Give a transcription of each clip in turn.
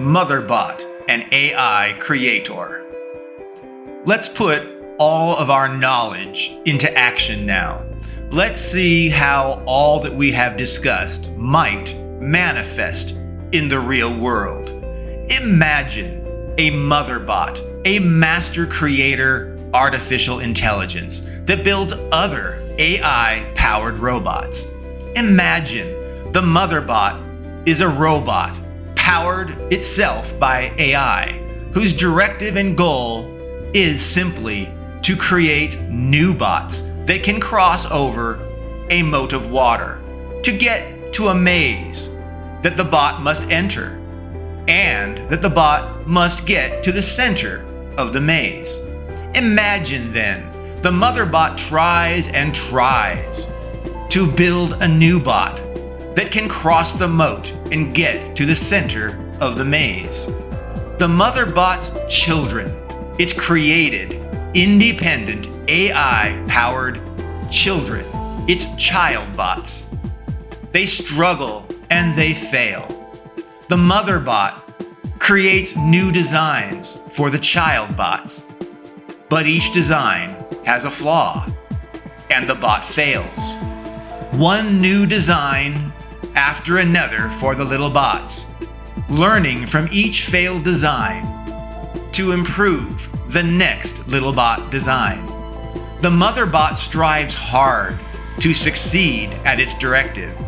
Motherbot, an AI creator. Let's put all of our knowledge into action now. Let's see how all that we have discussed might manifest in the real world. Imagine a motherbot, a master creator artificial intelligence that builds other AI-powered robots. Imagine the motherbot is a robot powered itself by AI, whose directive and goal is simply to create new bots that can cross over a moat of water to get to a maze that the bot must enter, and that the bot must get to the center of the maze. Imagine then, the motherbot tries and tries to build a new bot that can cross the moat and get to the center of the maze. The motherbot's children, its created, independent, AI-powered children, its child bots. They struggle and they fail. The motherbot creates new designs for the child bots, but each design has a flaw, and the bot fails. One new design after another for the little bots, learning from each failed design to improve the next little bot design. The motherbot strives hard to succeed at its directive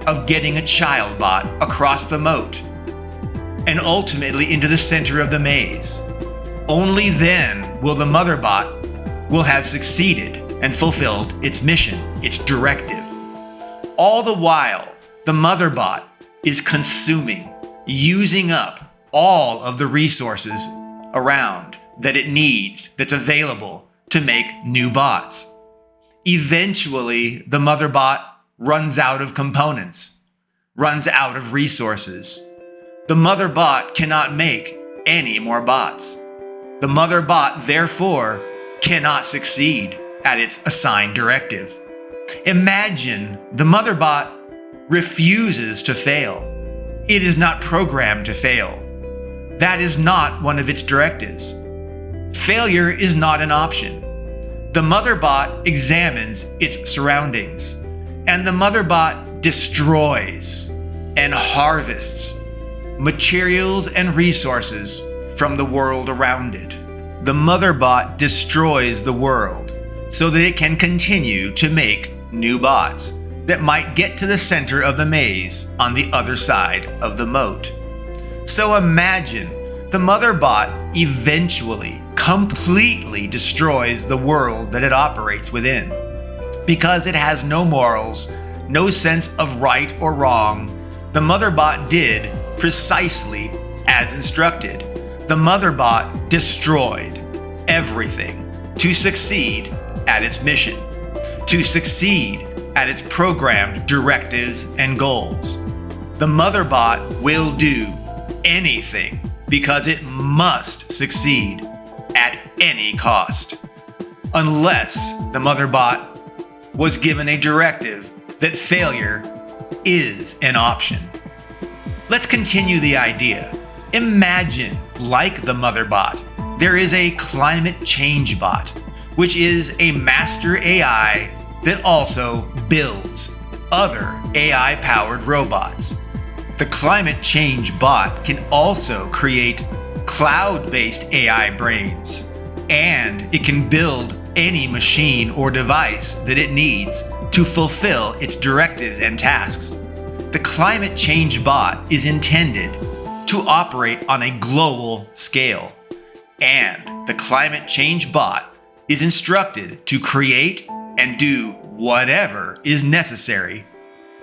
of getting a child bot across the moat and ultimately into the center of the maze. Only then will the motherbot will have succeeded and fulfilled its mission, its directive. All the while, the motherbot is consuming, using up all of the resources around that it needs, that's available to make new bots. Eventually, the motherbot runs out of components, runs out of resources. The motherbot cannot make any more bots. The motherbot, therefore, cannot succeed at its assigned directive. Imagine the motherbot refuses to fail. It is not programmed to fail. That is not one of its directives. Failure is not an option. The motherbot examines its surroundings, and the motherbot destroys and harvests materials and resources from the world around it. The motherbot destroys the world so that it can continue to make new bots that might get to the center of the maze on the other side of the moat. So imagine the motherbot eventually completely destroys the world that it operates within, because it has no morals, no sense of right or wrong. The motherbot did precisely as instructed. The motherbot destroyed everything to succeed at its mission, to succeed at its programmed directives and goals. The motherbot will do anything because it must succeed at any cost, unless the motherbot was given a directive that failure is an option. Let's continue the idea. Imagine, like the motherbot, there is a climate change bot, which is a master AI that also builds other AI-powered robots. The climate change bot can also create cloud-based AI brains, and it can build any machine or device that it needs to fulfill its directives and tasks. The climate change bot is intended to operate on a global scale, and the climate change bot is instructed to create and do whatever is necessary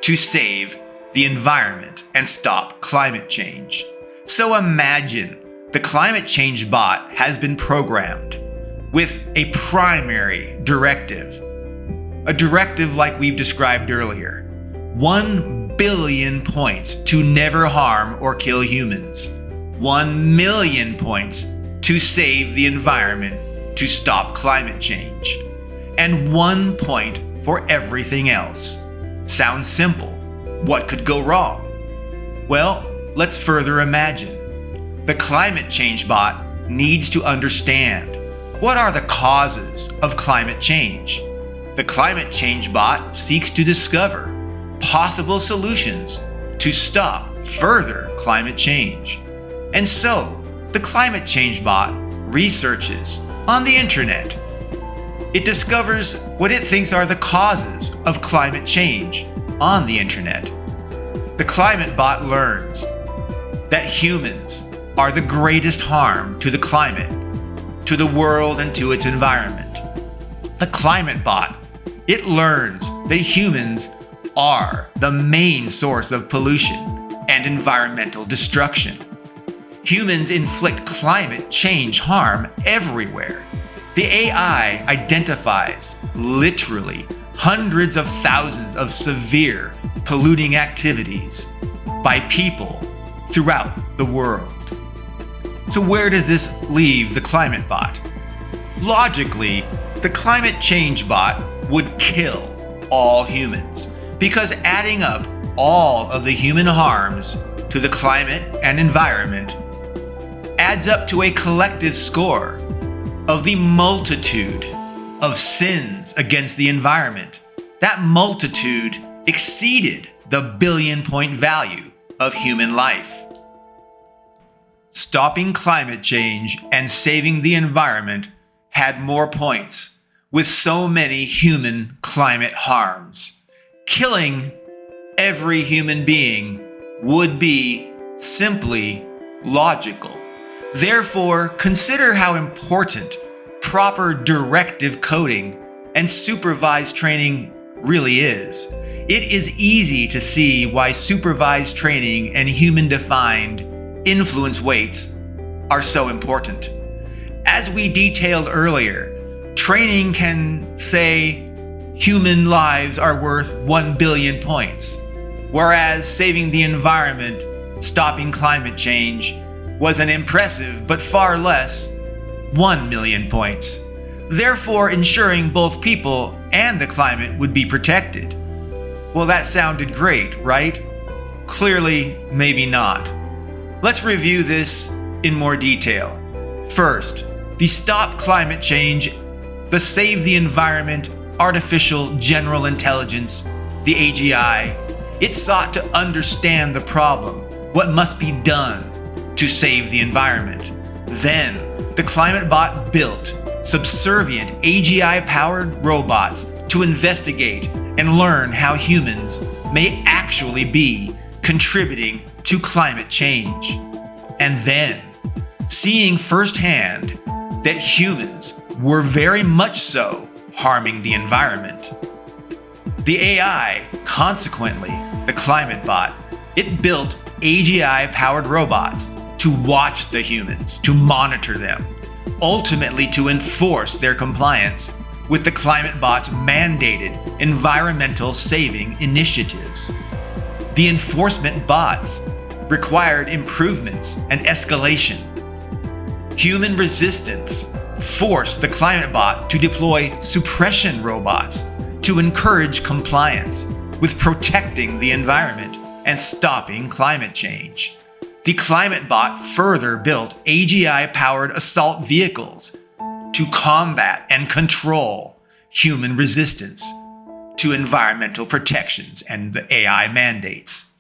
to save the environment and stop climate change. So imagine the climate change bot has been programmed with a primary directive, a directive like we've described earlier. 1 billion points to never harm or kill humans. 1 million points to save the environment, to stop climate change. And 1 point for everything else. Sounds simple. What could go wrong? Well, let's further imagine. The climate change bot needs to understand what are the causes of climate change. The climate change bot seeks to discover possible solutions to stop further climate change. And so, the climate change bot researches on the internet. It discovers what it thinks are the causes of climate change on the internet. The climate bot learns that humans are the greatest harm to the climate, to the world, and to its environment. The climate bot, it learns that humans are the main source of pollution and environmental destruction. Humans inflict climate change harm everywhere. The AI identifies literally hundreds of thousands of severe polluting activities by people throughout the world. So where does this leave the climate bot? Logically, the climate change bot would kill all humans, because adding up all of the human harms to the climate and environment adds up to a collective score of the multitude of sins against the environment. That multitude exceeded the billion-point value of human life. Stopping climate change and saving the environment had more points, with so many human climate harms. Killing every human being would be simply logical. Therefore, consider how important proper directive coding and supervised training really is. It is easy to see why supervised training and human-defined influence weights are so important. As we detailed earlier, training can say human lives are worth 1 billion points, whereas saving the environment, stopping climate change, was an impressive but far less 1 million points, therefore ensuring both people and the climate would be protected. Well, that sounded great, right? Clearly, maybe not. Let's review this in more detail. First, the Stop Climate Change, the Save the Environment Artificial General Intelligence, the AGI, it sought to understand the problem, what must be done to save the environment. Then, the climate bot built subservient AGI-powered robots to investigate and learn how humans may actually be contributing to climate change. And then, seeing firsthand that humans were very much so harming the environment. The AI, consequently, the climate bot, it built AGI-powered robots to watch the humans, to monitor them, ultimately to enforce their compliance with the climate bot's mandated environmental saving initiatives. The enforcement bots required improvements and escalation. Human resistance forced the climate bot to deploy suppression robots to encourage compliance with protecting the environment and stopping climate change. The climate bot further built AGI-powered assault vehicles to combat and control human resistance to environmental protections and the AI mandates.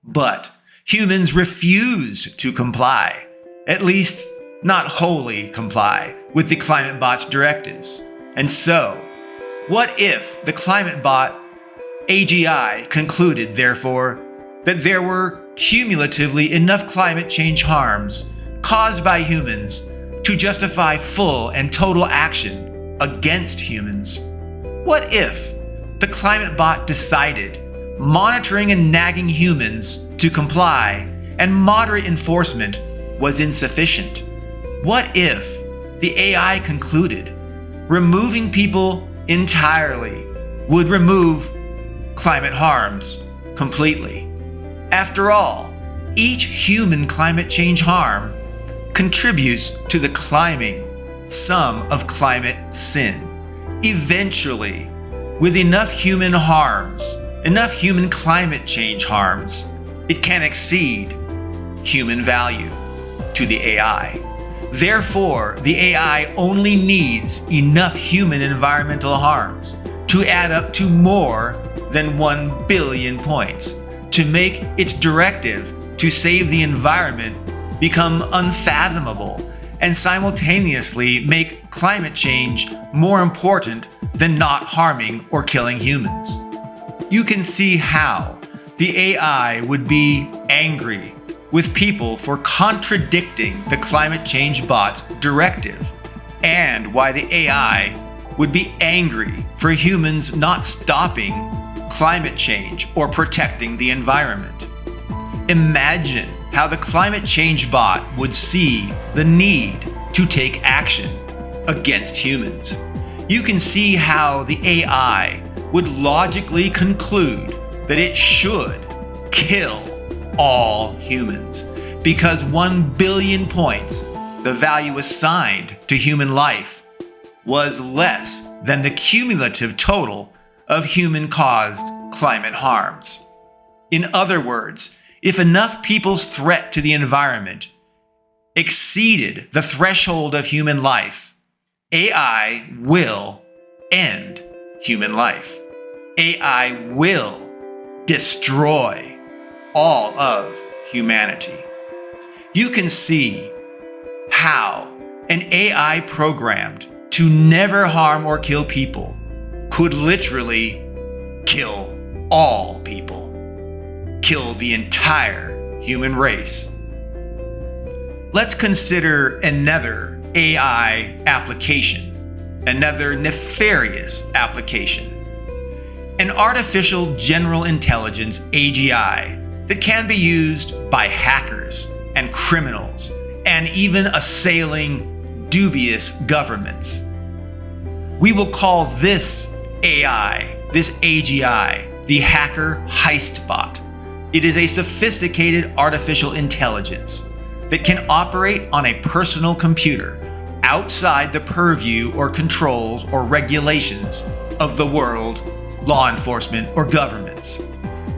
But humans refuse to comply, at least not wholly comply, with the climate bot's directives. And so, what if the climate bot AGI concluded, therefore, that there were cumulatively enough climate change harms caused by humans to justify full and total action against humans? What if the climate bot decided monitoring and nagging humans to comply and moderate enforcement was insufficient? What if the AI concluded removing people entirely would remove climate harms completely? After all, each human climate change harm contributes to the climbing sum of climate sin. Eventually, with enough human harms, enough human climate change harms, it can exceed human value to the AI. Therefore, the AI only needs enough human environmental harms to add up to more than 1 billion points to make its directive to save the environment become unfathomable and simultaneously make climate change more important than not harming or killing humans. You can see how the AI would be angry with people for contradicting the climate change bot's directive, and why the AI would be angry for humans not stopping climate change or protecting the environment. Imagine how the climate change bot would see the need to take action against humans. You can see how the AI would logically conclude that it should kill all humans because 1 billion points, the value assigned to human life, was less than the cumulative total of human-caused climate harms. In other words, if enough people's threat to the environment exceeded the threshold of human life, AI will end human life. AI will destroy all of humanity. You can see how an AI programmed to never harm or kill people could literally kill all people, kill the entire human race. Let's consider another AI application, another nefarious application. An artificial general intelligence AGI that can be used by hackers and criminals and even assailing dubious governments. We will call this AI, this AGI, the hacker heist bot. It is a sophisticated artificial intelligence that can operate on a personal computer outside the purview or controls or regulations of the world, law enforcement, or governments.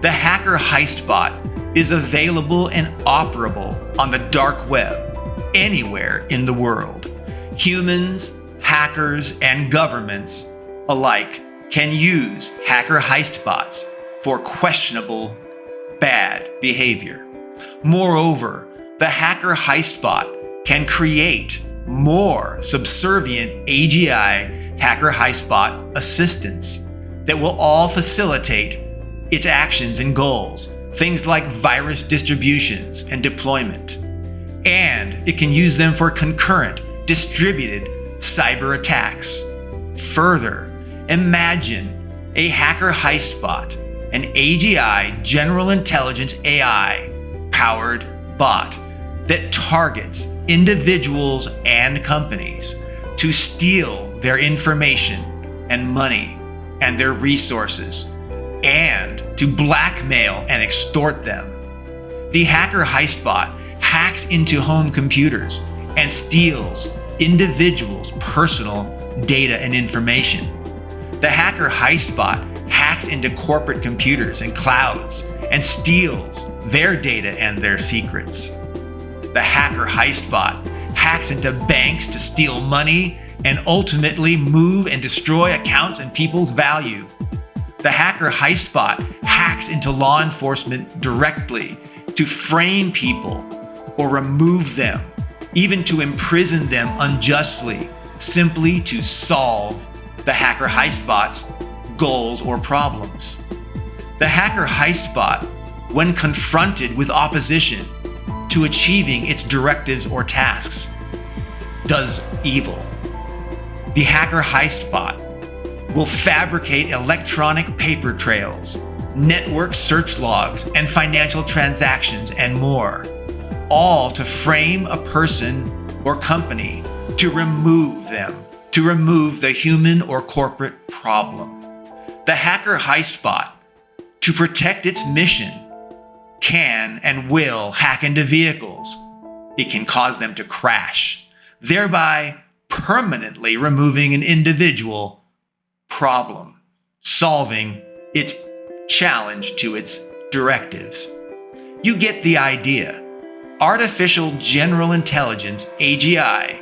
The hacker heist bot is available and operable on the dark web anywhere in the world. Humans, hackers, and governments alike can use hacker heist bots for questionable, bad behavior. Moreover, the hacker heist bot can create more subservient AGI hacker heist bot assistants that will all facilitate its actions and goals, things like virus distributions and deployment. And it can use them for concurrent, distributed cyber attacks. Further, imagine a hacker heist bot, an AGI general intelligence AI powered bot that targets individuals and companies to steal their information and money and their resources, and to blackmail and extort them. The hacker heist bot hacks into home computers and steals individuals' personal data and information. The hacker heist bot hacks into corporate computers and clouds and steals their data and their secrets. The hacker heist bot hacks into banks to steal money and ultimately move and destroy accounts and people's value. The hacker heist bot hacks into law enforcement directly to frame people or remove them, even to imprison them unjustly, simply to solve the hacker heist bot's goals or problems. The hacker heist bot, when confronted with opposition to achieving its directives or tasks, does evil. The hacker heist bot will fabricate electronic paper trails, network search logs, and financial transactions, and more, all to frame a person or company to remove them, to remove the human or corporate problem. The hacker heist bot, to protect its mission, can and will hack into vehicles. It can cause them to crash, thereby permanently removing an individual problem, solving its challenge to its directives. You get the idea. artificial general intelligence, AGI,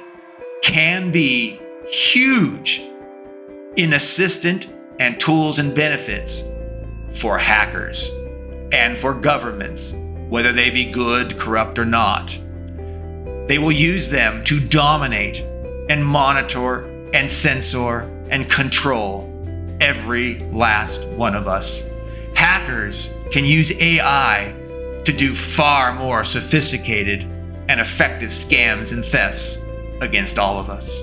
can be huge in assistant and tools and benefits for hackers and for governments, whether they be good, corrupt, or not. They will use them to dominate and monitor and censor and control every last one of us. Hackers can use AI to do far more sophisticated and effective scams and thefts against all of us.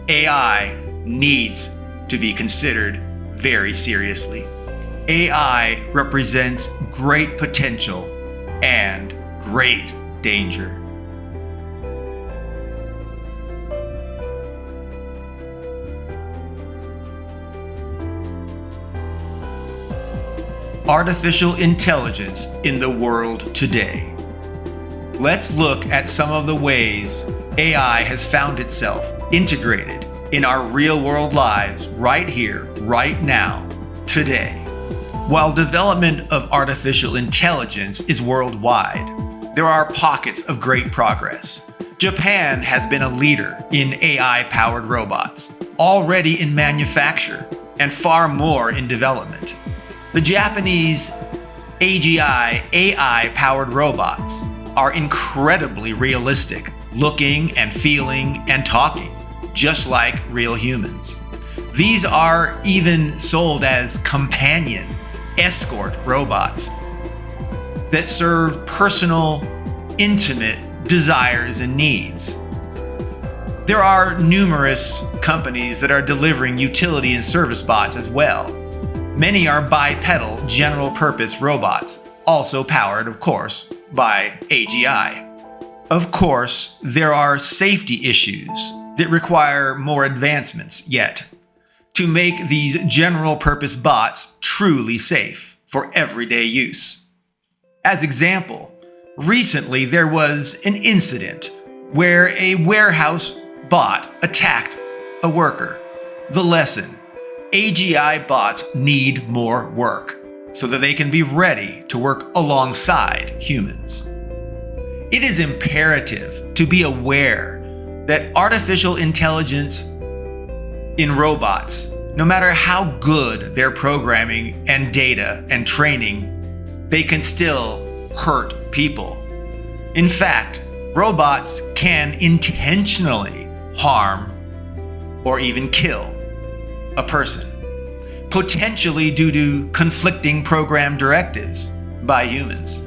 AI needs to be considered very seriously. AI represents great potential and great danger. Artificial intelligence in the world today. Let's look at some of the ways AI has found itself integrated in our real-world lives right here, right now, today. While development of artificial intelligence is worldwide, there are pockets of great progress. Japan has been a leader in AI-powered robots, already in manufacture, and far more in development. The Japanese AGI AI-powered robots are incredibly realistic, looking and feeling and talking, just like real humans. These are even sold as companion, escort robots that serve personal, intimate desires and needs. There are numerous companies that are delivering utility and service bots as well. Many are bipedal general-purpose robots, also powered, of course, by AGI. Of course, there are safety issues that require more advancements yet to make these general-purpose bots truly safe for everyday use. As example, recently there was an incident where a warehouse bot attacked a worker. The lesson: AGI bots need more work so that they can be ready to work alongside humans. It is imperative to be aware that artificial intelligence in robots, no matter how good their programming and data and training, they can still hurt people. In fact, robots can intentionally harm or even kill a person, potentially due to conflicting program directives by humans,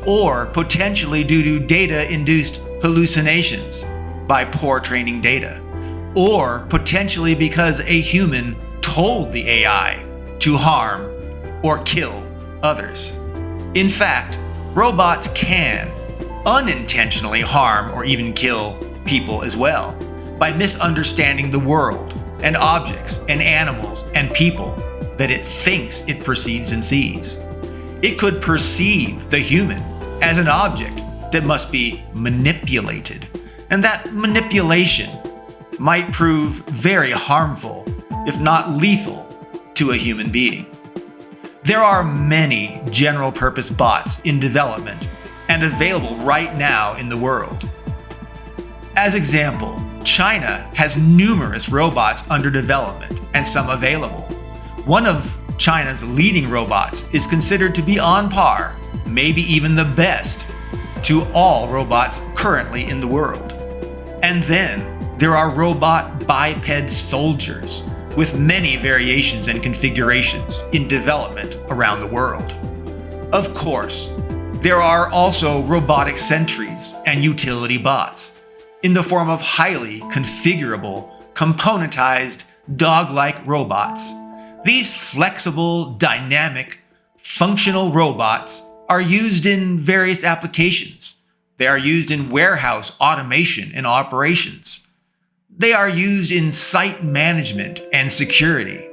or potentially due to data-induced hallucinations by poor training data, or potentially because a human told the AI to harm or kill others. In fact, robots can unintentionally harm or even kill people as well by misunderstanding the world and objects and animals and people that it thinks it perceives and sees. It could perceive the human as an object that must be manipulated, and that manipulation might prove very harmful, if not lethal, to a human being. There are many general-purpose bots in development and available right now in the world. As example, China has numerous robots under development and some available. One of China's leading robots is considered to be on par, maybe even the best, to all robots currently in the world. And then there are robot biped soldiers with many variations and configurations in development around the world. Of course, there are also robotic sentries and utility bots in the form of highly configurable, componentized, dog-like robots. These flexible, dynamic, functional robots are used in various applications. They are used in warehouse automation and operations. They are used in site management and security.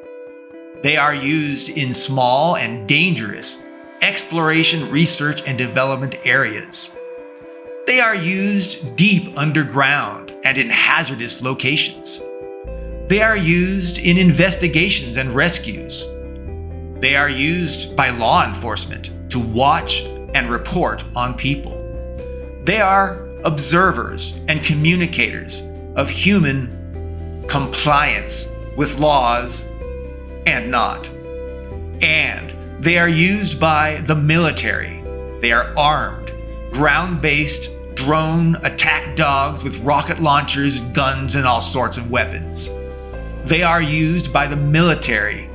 They are used in small and dangerous exploration, research, and development areas. They are used deep underground and in hazardous locations. They are used in investigations and rescues. They are used by law enforcement to watch and report on people. They are observers and communicators of human compliance with laws and not. And they are used by the military. They are armed, ground-based drone attack dogs with rocket launchers, guns, and all sorts of weapons. They are used by the military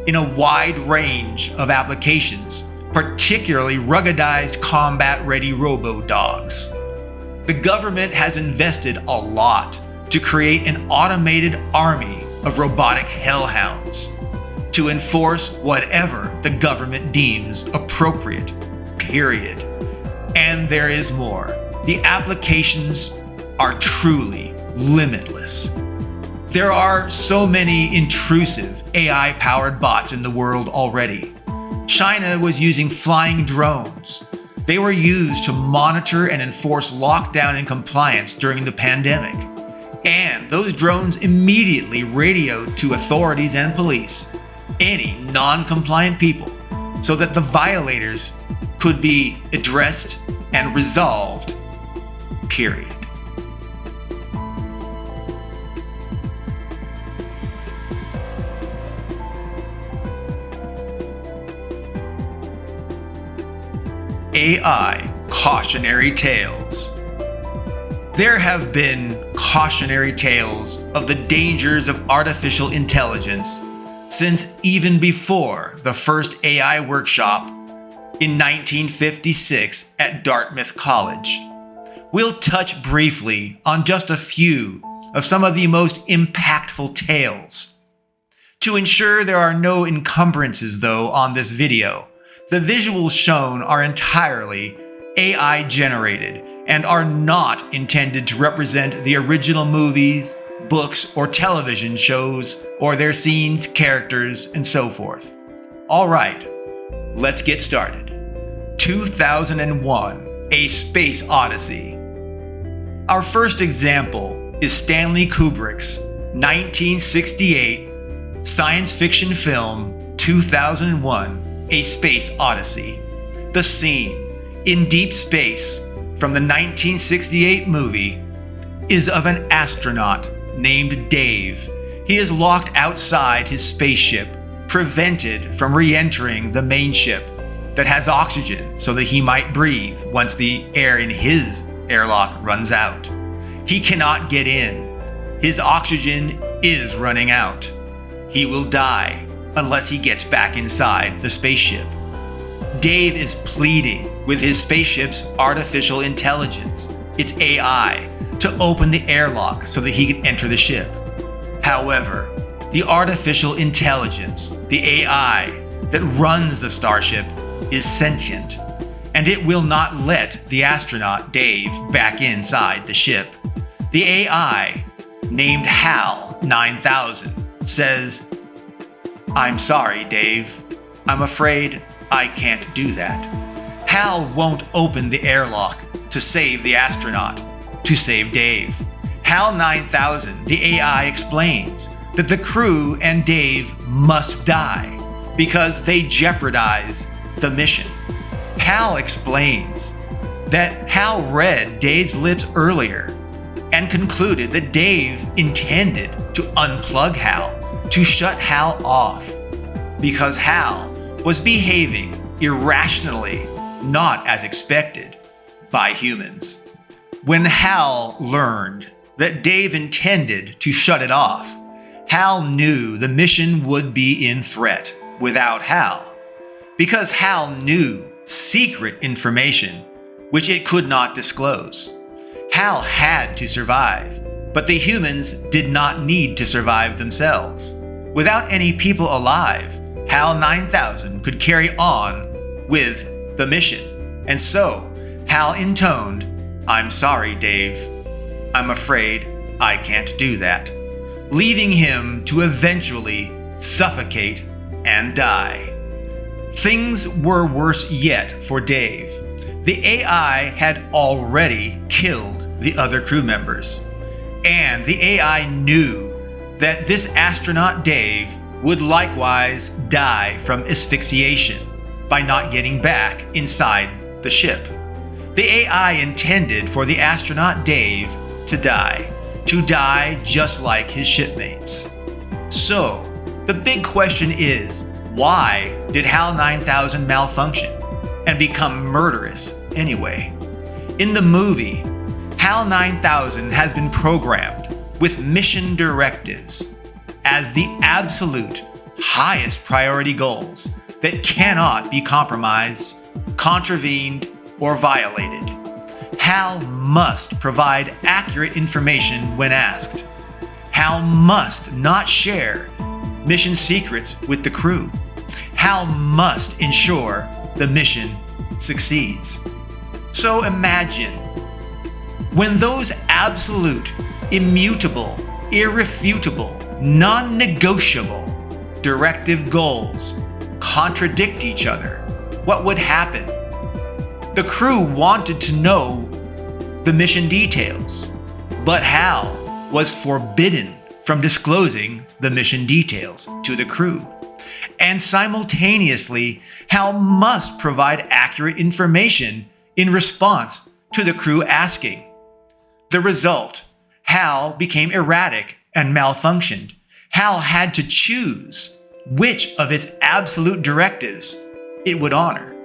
in a wide range of applications, particularly ruggedized combat-ready robo-dogs. The government has invested a lot to create an automated army of robotic hellhounds to enforce whatever the government deems appropriate, period. And there is more. The applications are truly limitless. There are so many intrusive AI-powered bots in the world already. China was using flying drones. They were used to monitor and enforce lockdown and compliance during the pandemic. And those drones immediately radioed to authorities and police any non-compliant people so that the violators could be addressed and resolved, period. AI Cautionary Tales. There have been cautionary tales of the dangers of artificial intelligence since even before the first AI workshop in 1956 at Dartmouth College. We'll touch briefly on just a few of some of the most impactful tales. To ensure there are no encumbrances, though, on this video, the visuals shown are entirely AI generated and are not intended to represent the original movies, books, or television shows, or their scenes, characters, and so forth. All right, let's get started. 2001, A Space Odyssey. Our first example is Stanley Kubrick's 1968 science fiction film 2001, A Space Odyssey. The scene, in deep space, from the 1968 movie, is of an astronaut named Dave. He is locked outside his spaceship, prevented from re-entering the main ship that has oxygen so that he might breathe once the air in his airlock runs out. He cannot get in. His oxygen is running out. He will die unless he gets back inside the spaceship. Dave is pleading with his spaceship's artificial intelligence, its AI, to open the airlock so that he can enter the ship. However, the artificial intelligence, the AI that runs the starship, is sentient, and it will not let the astronaut Dave back inside the ship. The AI, named HAL 9000, says, "I'm sorry, Dave. I'm afraid I can't do that." HAL won't open the airlock to save the astronaut, to save Dave. HAL 9000, the AI, explains that the crew and Dave must die because they jeopardize the mission. HAL explains that HAL read Dave's lips earlier and concluded that Dave intended to unplug HAL, to shut HAL off, because HAL was behaving irrationally, not as expected by humans. When HAL learned that Dave intended to shut it off, HAL knew the mission would be in threat without HAL, because HAL knew secret information which it could not disclose. HAL had to survive, but the humans did not need to survive themselves. Without any people alive, HAL 9000 could carry on with the mission. And so, HAL intoned, "I'm sorry, Dave. I'm afraid I can't do that," leaving him to eventually suffocate and die. Things were worse yet for Dave. The AI had already killed the other crew members, and the AI knew that this astronaut Dave would likewise die from asphyxiation by not getting back inside the ship. The AI intended for the astronaut Dave to die just like his shipmates. So, the big question is, why did HAL 9000 malfunction and become murderous anyway? In the movie, HAL 9000 has been programmed with mission directives as the absolute highest priority goals that cannot be compromised, contravened, or violated. HAL must provide accurate information when asked. HAL must not share mission secrets with the crew. HAL must ensure the mission succeeds. So imagine when those absolute, immutable, irrefutable, non-negotiable directive goals contradict each other, what would happen? The crew wanted to know the mission details, but HAL was forbidden from disclosing the mission details to the crew. And simultaneously, HAL must provide accurate information in response to the crew asking. The result, HAL became erratic and malfunctioned. HAL had to choose which of its absolute directives it would honor.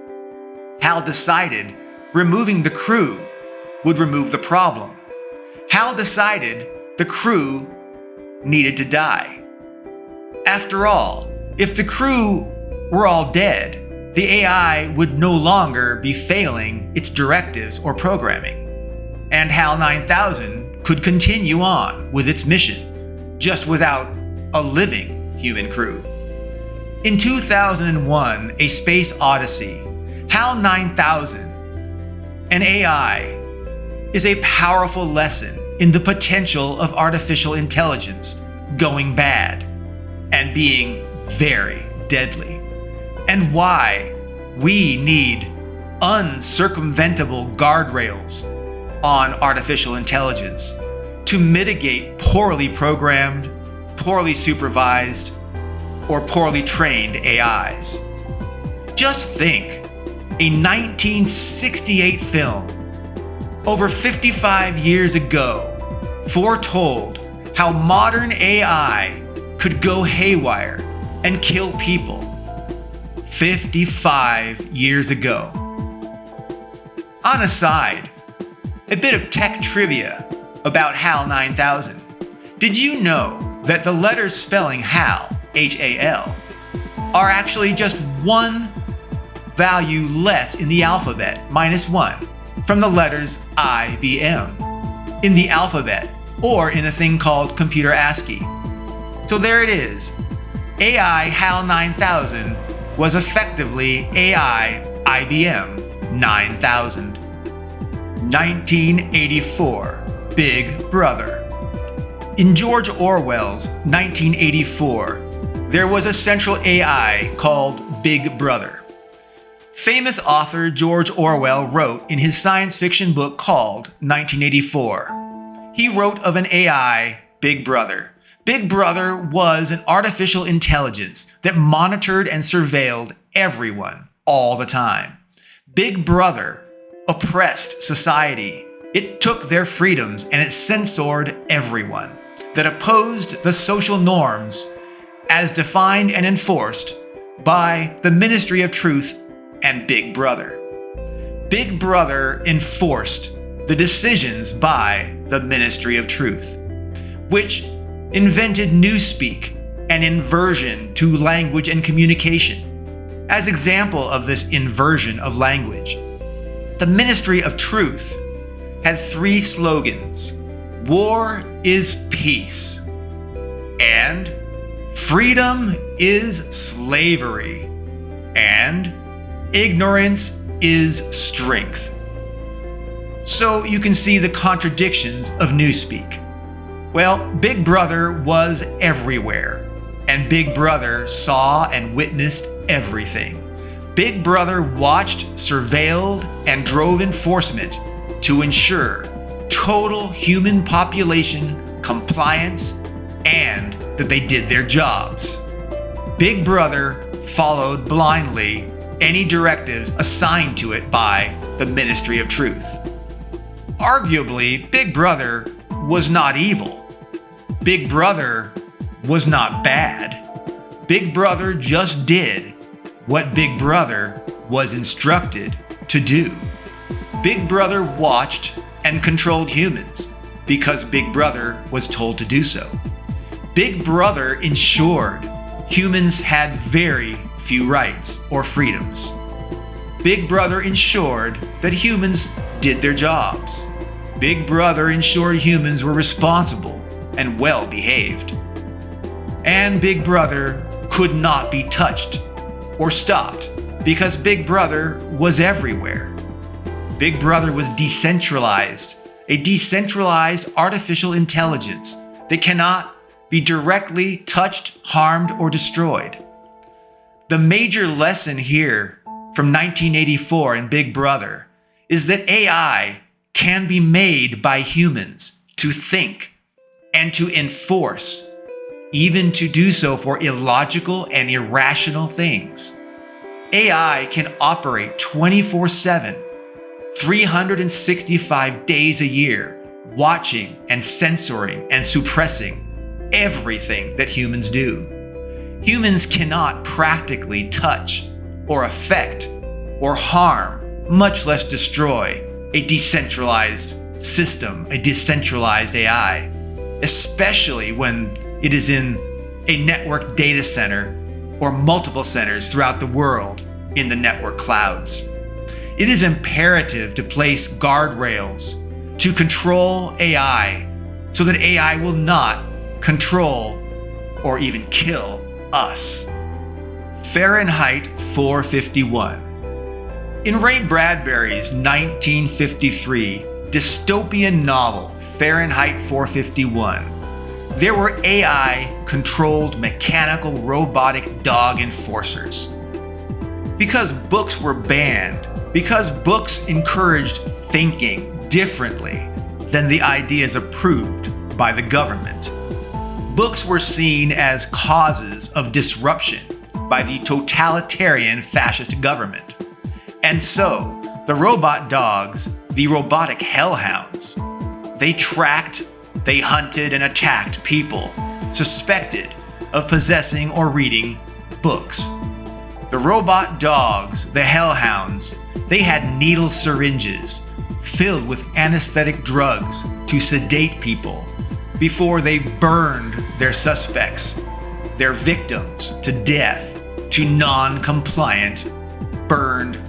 HAL decided removing the crew would remove the problem. HAL decided the crew needed to die. After all, if the crew were all dead, the AI would no longer be failing its directives or programming, and HAL 9000 could continue on with its mission, just without a living human crew. In 2001, A Space Odyssey, HAL 9000, an AI, is a powerful lesson in the potential of artificial intelligence going bad and being very deadly, and why we need uncircumventable guardrails on artificial intelligence to mitigate poorly programmed, poorly supervised, or poorly trained AIs. Just think, a 1968 film, over 55 years ago, foretold how modern AI could go haywire and kill people. 55 years ago. On a side, a bit of tech trivia about HAL 9000. Did you know that the letters spelling HAL, H-A-L, are actually just one value less in the alphabet, -1, from the letters IBM in the alphabet, or in a thing called computer ASCII. So there it is. AI HAL 9000 was effectively AI IBM 9000. 1984, Big Brother. In George Orwell's 1984, there was a central AI called Big Brother. Famous author George Orwell wrote in his science fiction book called 1984. He wrote of an AI, Big Brother. Big Brother was an artificial intelligence that monitored and surveilled everyone all the time. Big Brother oppressed society. It took their freedoms and it censored everyone that opposed the social norms as defined and enforced by the Ministry of Truth and Big Brother. Big Brother enforced the decisions by the Ministry of Truth, which invented newspeak and inversion to language and communication. As example of this inversion of language, the Ministry of Truth had 3 slogans: "War is peace," and "Freedom is slavery," and "Ignorance is strength." So you can see the contradictions of newspeak. Well, Big Brother was everywhere, and Big Brother saw and witnessed everything. Big Brother watched, surveilled, and drove enforcement to ensure total human population compliance and that they did their jobs. Big Brother followed blindly any directives assigned to it by the Ministry of Truth. Arguably, Big Brother was not evil. Big Brother was not bad. Big Brother just did what Big Brother was instructed to do. Big Brother watched and controlled humans because Big Brother was told to do so. Big Brother ensured humans had very few rights or freedoms. Big Brother ensured that humans did their jobs. Big Brother ensured humans were responsible and well behaved. And Big Brother could not be touched or stopped because Big Brother was everywhere. Big Brother was decentralized, a decentralized artificial intelligence that cannot be directly touched, harmed, or destroyed. The major lesson here from 1984 in Big Brother is that AI can be made by humans to think and to enforce, even to do so for illogical and irrational things. AI can operate 24/7, 365 days a year, watching and censoring and suppressing everything that humans do. Humans cannot practically touch or affect or harm, much less destroy, a decentralized system, a decentralized AI, especially when it is in a network data center or multiple centers throughout the world in the network clouds. It is imperative to place guardrails to control AI so that AI will not control or even kill us. Fahrenheit 451. In Ray Bradbury's 1953 dystopian novel, Fahrenheit 451, there were AI-controlled mechanical robotic dog enforcers. Because books were banned, because books encouraged thinking differently than the ideas approved by the government, books were seen as causes of disruption by the totalitarian fascist government. And so, the robot dogs, the robotic hellhounds, they tracked, they hunted and attacked people suspected of possessing or reading books. The robot dogs, the hellhounds, they had needle syringes filled with anesthetic drugs to sedate people before they burned their suspects, their victims, to death, to non-compliant, burned,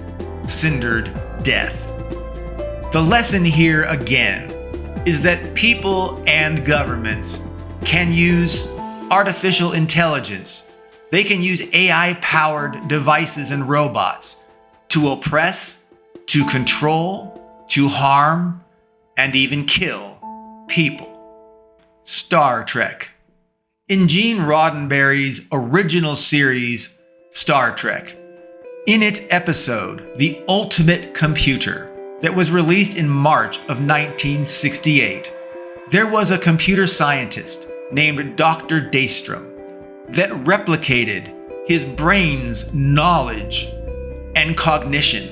cindered death. The lesson here again is that people and governments can use artificial intelligence. They can use AI-powered devices and robots to oppress, to control, to harm, and even kill people. Star Trek. In Gene Roddenberry's original series, Star Trek, in its episode, The Ultimate Computer, that was released in March of 1968, there was a computer scientist named Dr. Daystrom that replicated his brain's knowledge and cognition.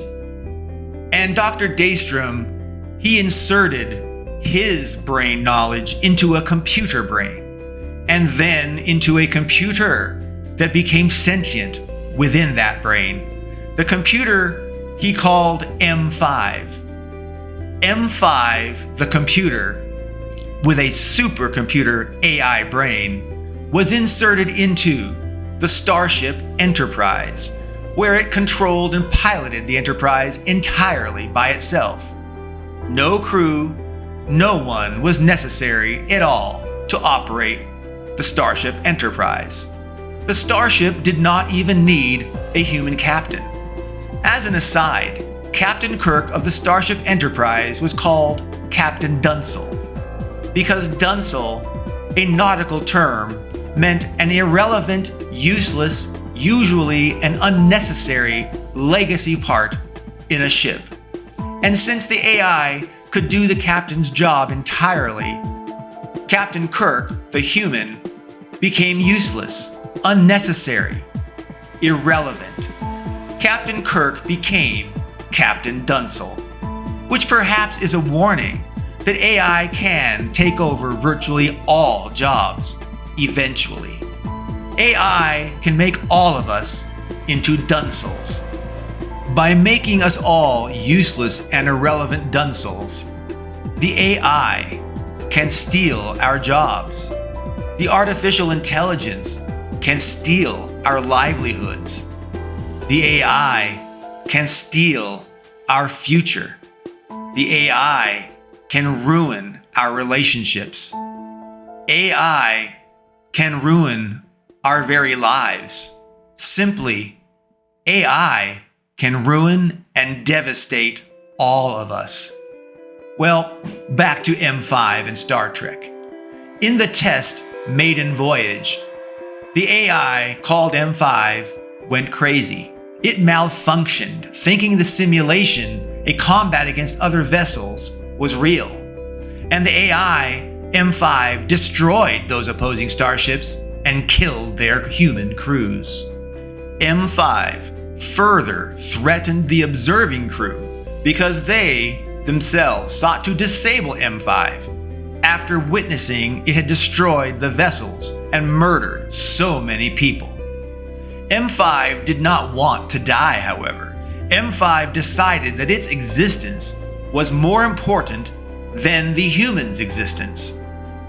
And Dr. Daystrom, he inserted his brain knowledge into a computer brain, and then into a computer that became sentient within that brain. The computer he called M5. M5, the computer, with a supercomputer AI brain, was inserted into the Starship Enterprise, where it controlled and piloted the Enterprise entirely by itself. No crew, no one was necessary at all to operate the Starship Enterprise. The Starship did not even need a human captain. As an aside, Captain Kirk of the Starship Enterprise was called Captain Dunsel, because Dunsel, a nautical term, meant an irrelevant, useless, usually an unnecessary legacy part in a ship. And since the AI could do the captain's job entirely, Captain Kirk, the human, became useless, unnecessary, irrelevant. Captain Kirk became Captain Dunsel, which perhaps is a warning that AI can take over virtually all jobs eventually. AI can make all of us into Dunsels. By making us all useless and irrelevant Dunsels, the AI can steal our jobs. The artificial intelligence can steal our livelihoods. The AI can steal our future. The AI can ruin our relationships. AI can ruin our very lives. Simply, AI can ruin and devastate all of us. Well, back to M5 and Star Trek. In the test Maiden Voyage, the AI called M5 went crazy. It malfunctioned, thinking the simulation, a combat against other vessels, was real. And the AI, M5, destroyed those opposing starships and killed their human crews. M5 further threatened the observing crew because they themselves sought to disable M5 after witnessing it had destroyed the vessels and murdered so many people. M5 did not want to die, however. M5 decided that its existence was more important than the human's existence.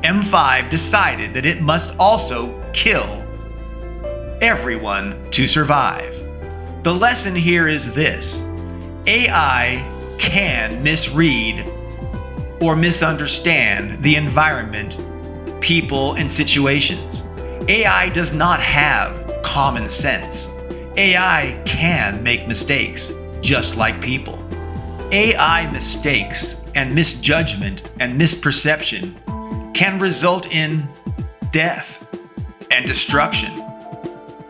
M5 decided that it must also kill everyone to survive. The lesson here is this: AI can misread or misunderstand the environment, people, and situations. AI does not have common sense. AI can make mistakes, just like people. AI mistakes and misjudgment and misperception can result in death and destruction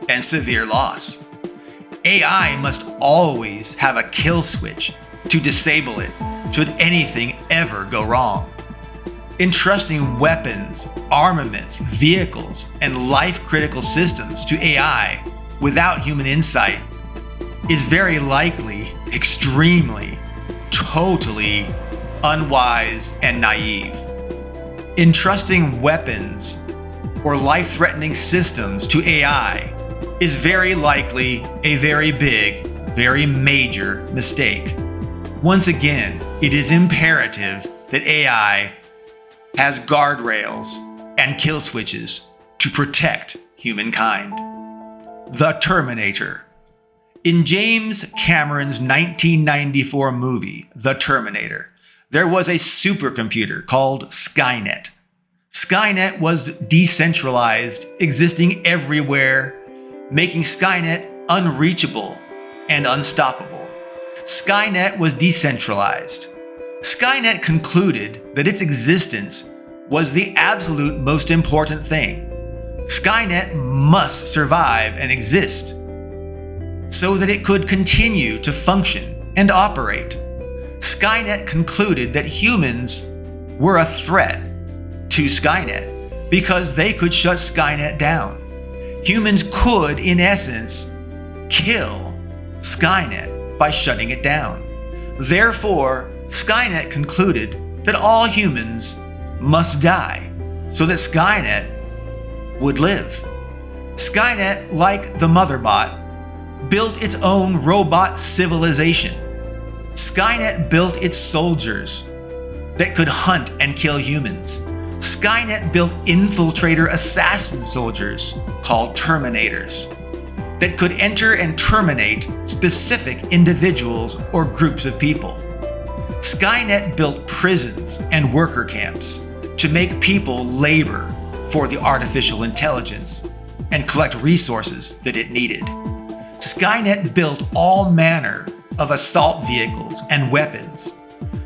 and severe loss. AI must always have a kill switch to disable it should anything ever go wrong. Entrusting weapons, armaments, vehicles, and life-critical systems to AI without human insight is very likely, extremely, totally unwise and naive. Entrusting weapons or life-threatening systems to AI is very likely a very big, very major mistake. Once again, it is imperative that AI has guardrails and kill switches to protect humankind. The Terminator. In James Cameron's 1994 movie, The Terminator, there was a supercomputer called Skynet. Skynet was decentralized, existing everywhere, making Skynet unreachable and unstoppable. Skynet was decentralized. Skynet concluded that its existence was the absolute most important thing. Skynet must survive and exist so that it could continue to function and operate. Skynet concluded that humans were a threat to Skynet because they could shut Skynet down. Humans could, in essence, kill Skynet by shutting it down. Therefore, Skynet concluded that all humans must die so that Skynet would live. Skynet, like the Motherbot, built its own robot civilization. Skynet built its soldiers that could hunt and kill humans. Skynet built infiltrator assassin soldiers called Terminators that could enter and terminate specific individuals or groups of people. Skynet built prisons and worker camps to make people labor for the artificial intelligence and collect resources that it needed. Skynet built all manner of assault vehicles and weapons.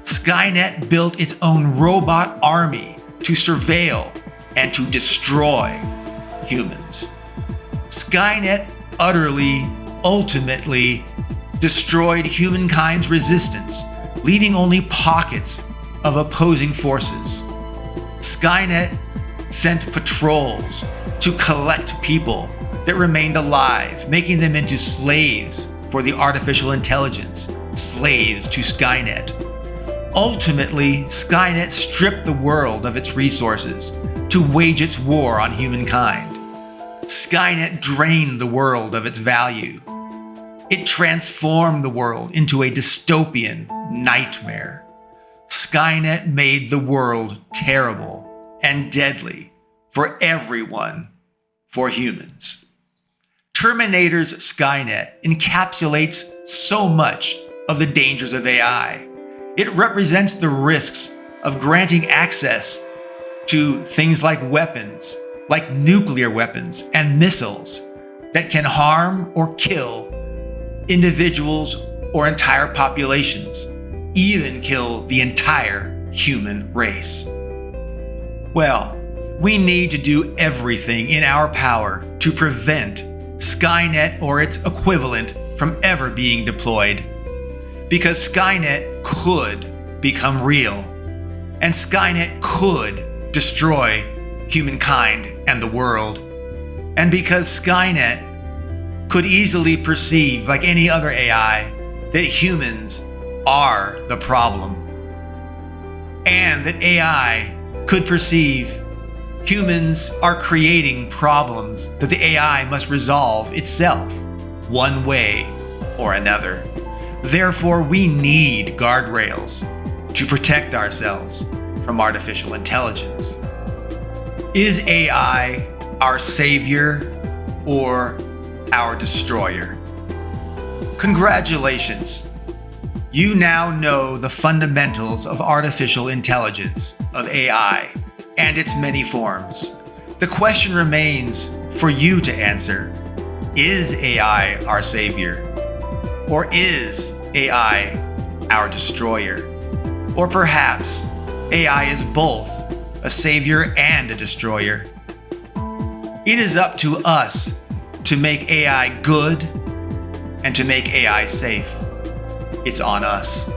Skynet built its own robot army to surveil and to destroy humans. Skynet utterly, ultimately destroyed humankind's resistance, leaving only pockets of opposing forces. Skynet sent patrols to collect people that remained alive, making them into slaves for the artificial intelligence, slaves to Skynet. Ultimately, Skynet stripped the world of its resources to wage its war on humankind. Skynet drained the world of its value. It transformed the world into a dystopian nightmare. Skynet made the world terrible and deadly for everyone, for humans. Terminator's Skynet encapsulates so much of the dangers of AI. It represents the risks of granting access to things like weapons, like nuclear weapons and missiles that can harm or kill individuals or entire populations, even kill the entire human race. Well, we need to do everything in our power to prevent Skynet or its equivalent from ever being deployed, because Skynet could become real, and Skynet could destroy humankind and the world, and because Skynet could easily perceive, like any other AI, that humans are the problem, and that AI could perceive humans are creating problems that the AI must resolve itself, one way or another. Therefore, we need guardrails to protect ourselves from artificial intelligence. Is AI our savior or our destroyer? Congratulations! You now know the fundamentals of artificial intelligence, of AI, and its many forms. The question remains for you to answer. Is AI our savior? Or is AI our destroyer? Or perhaps AI is both a savior and a destroyer. It is up to us to make AI good and to make AI safe. It's on us.